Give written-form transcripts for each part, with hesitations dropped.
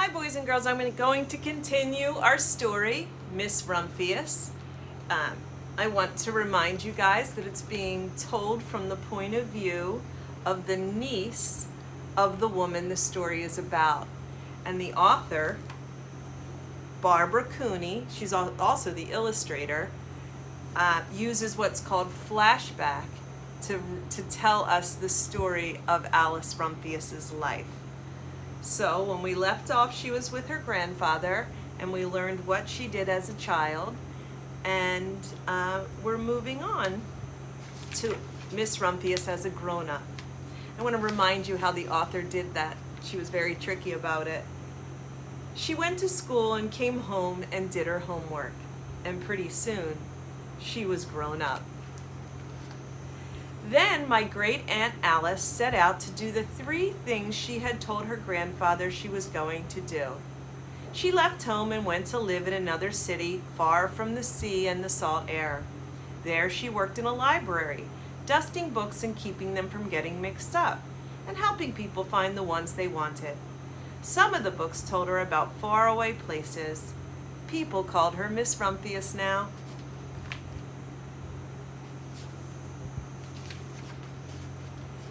Hi boys and girls, I'm going to continue our story, Miss Rumphius. I want to remind you guys that it's being told from the point of view of the niece of the woman the story is about. And the author, Barbara Cooney, she's also the illustrator, uses what's called flashback to tell us the story of Alice Rumphius's life. So when we left off, she was with her grandfather, and we learned what she did as a child, and we're moving on to Miss Rumphius as a grown-up. I want to remind you how the author did that. She was very tricky about it. She went to school and came home and did her homework, and pretty soon she was grown up. Then my great-aunt Alice set out to do the 3 things she had told her grandfather she was going to do. She left home and went to live in another city far from the sea and the salt air. There she worked in a library, dusting books and keeping them from getting mixed up, and helping people find the ones they wanted. Some of the books told her about faraway places. People called her Miss Rumphius now.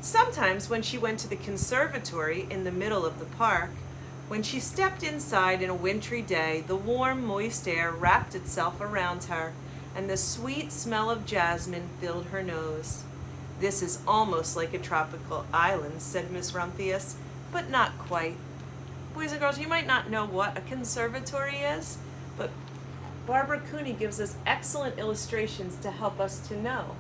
Sometimes when she went to the conservatory in the middle of the park, when she stepped inside in a wintry day, the warm, moist air wrapped itself around her, and the sweet smell of jasmine filled her nose. "This is almost like a tropical island," said Miss Rumphius, "but not quite." Boys and girls, you might not know what a conservatory is, but Barbara Cooney gives us excellent illustrations to help us to know.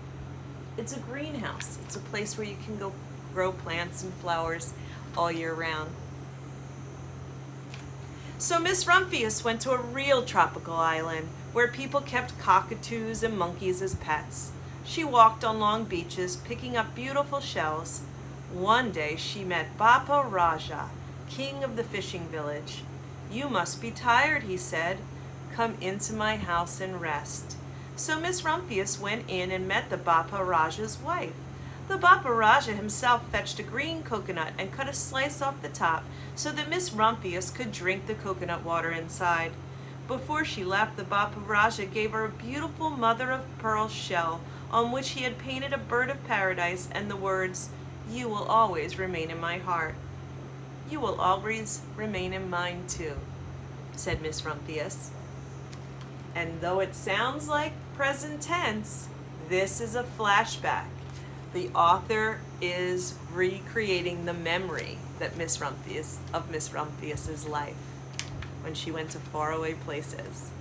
It's a greenhouse. It's a place where you can go grow plants and flowers all year round. So Miss Rumphius went to a real tropical island where people kept cockatoos and monkeys as pets. She walked on long beaches, picking up beautiful shells. One day she met Bapa Raja, king of the fishing village. "You must be tired," he said. "Come into my house and rest." So Miss Rumphius went in and met the Bapa Raja's wife. The Bapa Raja himself fetched a green coconut and cut a slice off the top so that Miss Rumphius could drink the coconut water inside. Before she left, the Bapa Raja gave her a beautiful mother-of-pearl shell on which he had painted a bird of paradise and the words, "You will always remain in my heart." "You will always remain in mine too," said Miss Rumphius. And though it sounds like present tense, this is a flashback. The author is recreating the memory that Miss Rumphius's life when she went to faraway places.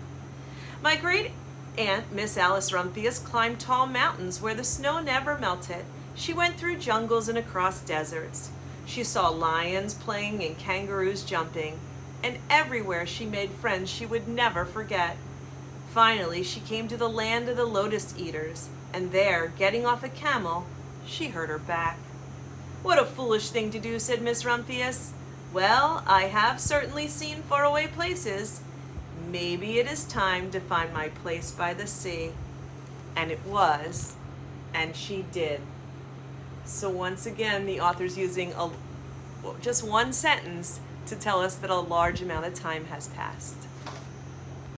My great aunt, Miss Alice Rumphius, climbed tall mountains where the snow never melted. She went through jungles and across deserts. She saw lions playing and kangaroos jumping, and everywhere she made friends she would never forget. Finally, she came to the land of the lotus eaters, and there, getting off a camel, she hurt her back. "What a foolish thing to do," said Miss Rumphius. "Well, I have certainly seen faraway places. Maybe it is time to find my place by the sea." And it was, and she did. So once again, the author's using just one sentence to tell us that a large amount of time has passed.